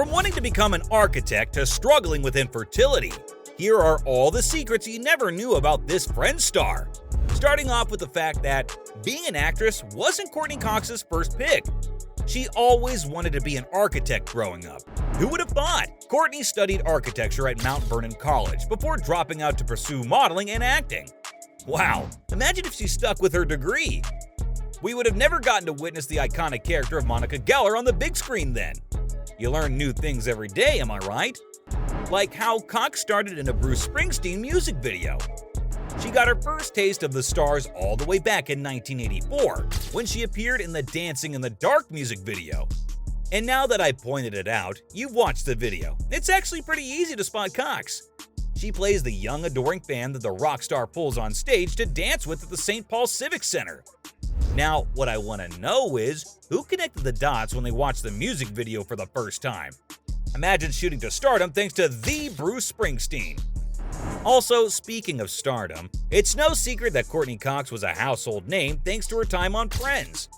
From wanting to become an architect to struggling with infertility, here are all the secrets you never knew about this Friends star. Starting off with the fact that being an actress wasn't Courtney Cox's first pick. She always wanted to be an architect growing up. Who would have thought? Courtney studied architecture at Mount Vernon College before dropping out to pursue modeling and acting. Wow, imagine if she stuck with her degree. We would have never gotten to witness the iconic character of Monica Geller on the big screen then. You learn new things every day, am I right? Like how Cox started in a Bruce Springsteen music video. She got her first taste of the stars all the way back in 1984, when she appeared in the Dancing in the Dark music video. And now that I pointed it out, you've watched the video. It's actually pretty easy to spot Cox. She plays the young, adoring fan that the rock star pulls on stage to dance with at the St. Paul Civic Center. Now, what I want to know is, who connected the dots when they watched the music video for the first time? Imagine shooting to stardom thanks to the Bruce Springsteen. Also, speaking of stardom, it's no secret that Courtney Cox was a household name thanks to her time on Friends.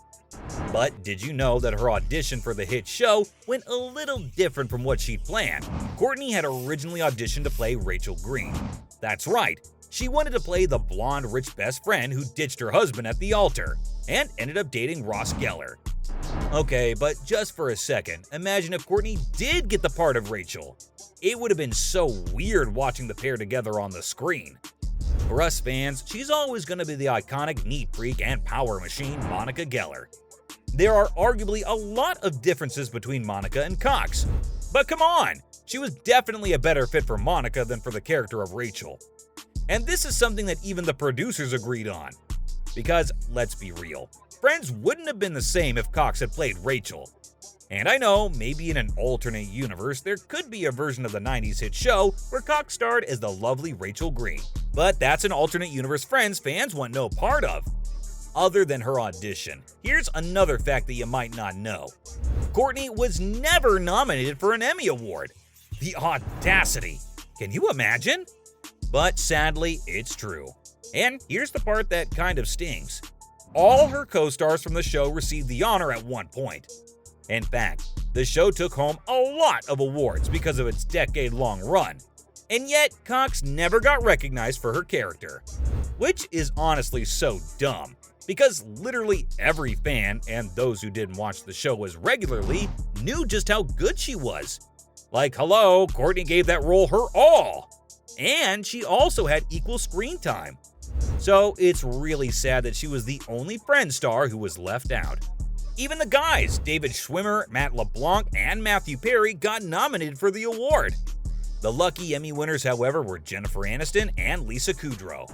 But did you know that her audition for the hit show went a little different from what she'd planned? Courtney had originally auditioned to play Rachel Green. That's right, she wanted to play the blonde rich best friend who ditched her husband at the altar and ended up dating Ross Geller. Okay, but just for a second, imagine if Courtney did get the part of Rachel. It would have been so weird watching the pair together on the screen. For us fans, she's always going to be the iconic neat freak and power machine Monica Geller. There are arguably a lot of differences between Monica and Cox. But come on, she was definitely a better fit for Monica than for the character of Rachel. And this is something that even the producers agreed on. Because, let's be real, Friends wouldn't have been the same if Cox had played Rachel. And I know, maybe in an alternate universe, there could be a version of the 90s hit show where Cox starred as the lovely Rachel Green. But that's an alternate universe Friends fans want no part of. Other than her audition, here's another fact that you might not know. Courtney was never nominated for an Emmy Award. The audacity! Can you imagine? But sadly, it's true. And here's the part that kind of stings. All her co-stars from the show received the honor at one point. In fact, the show took home a lot of awards because of its decade-long run. And yet, Cox never got recognized for her character. Which is honestly so dumb, because literally every fan, and those who didn't watch the show as regularly, knew just how good she was. Like, hello, Courtney gave that role her all. And she also had equal screen time. So it's really sad that she was the only Friends star who was left out. Even the guys, David Schwimmer, Matt LeBlanc, and Matthew Perry, got nominated for the award. The lucky Emmy winners, however, were Jennifer Aniston and Lisa Kudrow.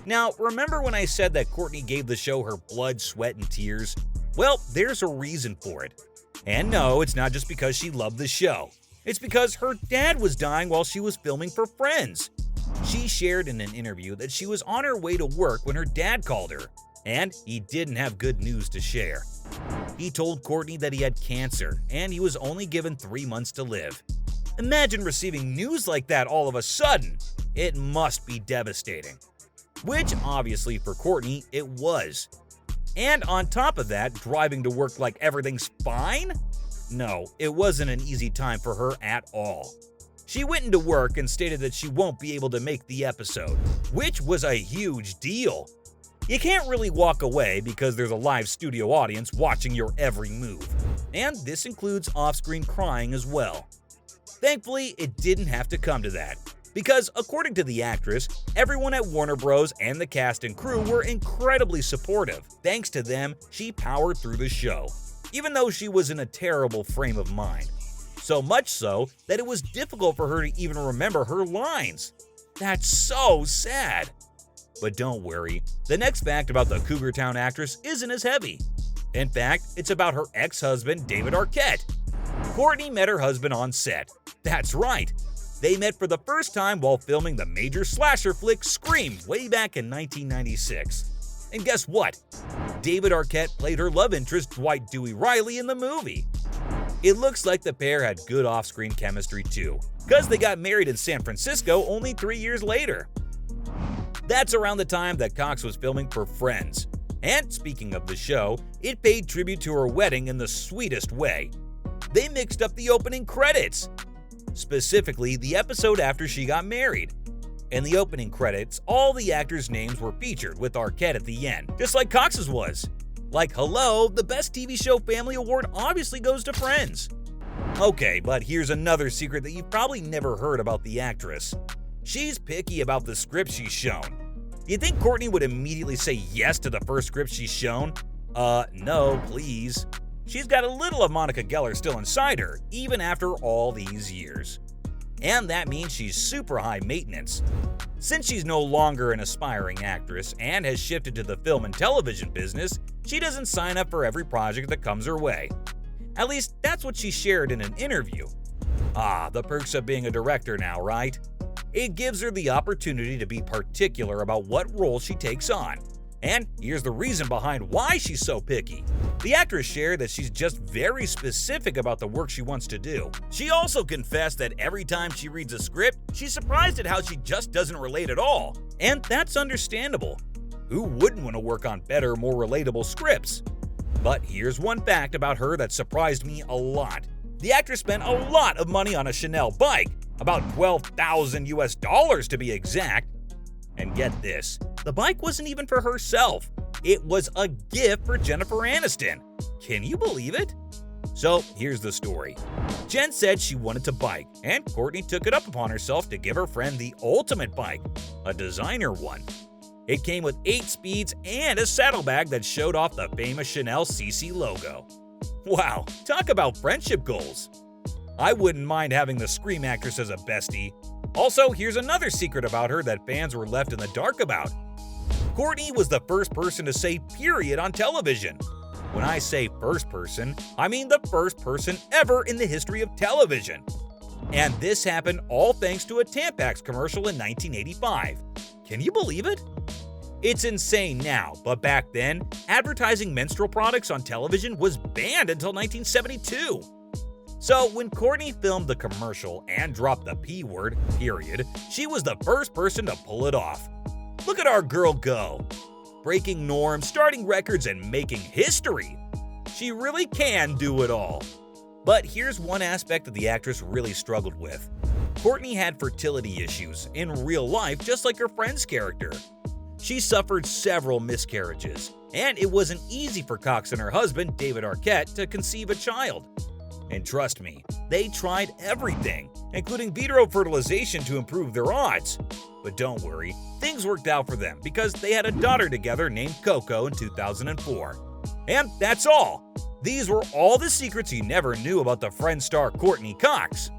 Now, remember when I said that Courtney gave the show her blood, sweat, and tears? Well, there's a reason for it. And no, it's not just because she loved the show. It's because her dad was dying while she was filming for Friends. She shared in an interview that she was on her way to work when her dad called her, and he didn't have good news to share. He told Courtney that he had cancer, and he was only given 3 months to live. Imagine receiving news like that all of a sudden. It must be devastating. Which, obviously, for Courtney, it was. And on top of that, driving to work like everything's fine? No, it wasn't an easy time for her at all. She went into work and stated that she won't be able to make the episode, which was a huge deal. You can't really walk away because there's a live studio audience watching your every move. And this includes off-screen crying as well. Thankfully, it didn't have to come to that, because according to the actress, everyone at Warner Bros. And the cast and crew were incredibly supportive. Thanks to them, she powered through the show, even though she was in a terrible frame of mind. So much so that it was difficult for her to even remember her lines. That's so sad. But don't worry, the next fact about the Cougar Town actress isn't as heavy. In fact, it's about her ex-husband, David Arquette. Courtney met her husband on set. That's right. They met for the first time while filming the major slasher flick Scream way back in 1996. And guess what? David Arquette played her love interest Dwight Dewey Riley in the movie. It looks like the pair had good off-screen chemistry too, because they got married in San Francisco only 3 years later. That's around the time that Cox was filming for Friends. And speaking of the show, it paid tribute to her wedding in the sweetest way. they mixed up the opening credits, specifically the episode after she got married. In the opening credits, all the actors' names were featured with Arquette at the end, just like Cox's was. Like, hello, the Best TV Show Family Award obviously goes to Friends. Okay, but here's another secret that you've probably never heard about the actress. She's picky about the scripts she's shown. Do you think Courtney would immediately say yes to the first script she's shown? No, please. She's got a little of Monica Geller still inside her, even after all these years. And that means she's super high maintenance. Since she's no longer an aspiring actress and has shifted to the film and television business, she doesn't sign up for every project that comes her way. At least that's what she shared in an interview. The perks of being a director now, right? It gives her the opportunity to be particular about what role she takes on. And here's the reason behind why she's so picky. The actress shared that she's just very specific about the work she wants to do. She also confessed that every time she reads a script, she's surprised at how she just doesn't relate at all. And that's understandable. Who wouldn't want to work on better, more relatable scripts? But here's one fact about her that surprised me a lot. The actress spent a lot of money on a Chanel bike, about $12,000 to be exact. And get this, the bike wasn't even for herself. It was a gift for Jennifer Aniston. Can you believe it? So here's the story. Jen said she wanted to bike, and Courtney took it up upon herself to give her friend the ultimate bike, a designer one. It came with 8 speeds and a saddlebag that showed off the famous Chanel CC logo. Wow, talk about friendship goals. I wouldn't mind having the Scream actress as a bestie. Also, here's another secret about her that fans were left in the dark about. Courtney was the first person to say period on television. When I say first person, I mean the first person ever in the history of television. And this happened all thanks to a Tampax commercial in 1985. Can you believe it? It's insane now, but back then, advertising menstrual products on television was banned until 1972. So when Courtney filmed the commercial and dropped the P word, period, she was the first person to pull it off. Look at our girl go. Breaking norms, starting records, and making history. She really can do it all. But here's one aspect that the actress really struggled with. Courtney had fertility issues in real life, just like her friend's character. She suffered several miscarriages, and it wasn't easy for Cox and her husband, David Arquette, to conceive a child. And trust me, they tried everything, including vitro fertilization to improve their odds. But don't worry, things worked out for them because they had a daughter together named Coco in 2004. And that's all. These were all the secrets you never knew about the Friends star Courtney Cox.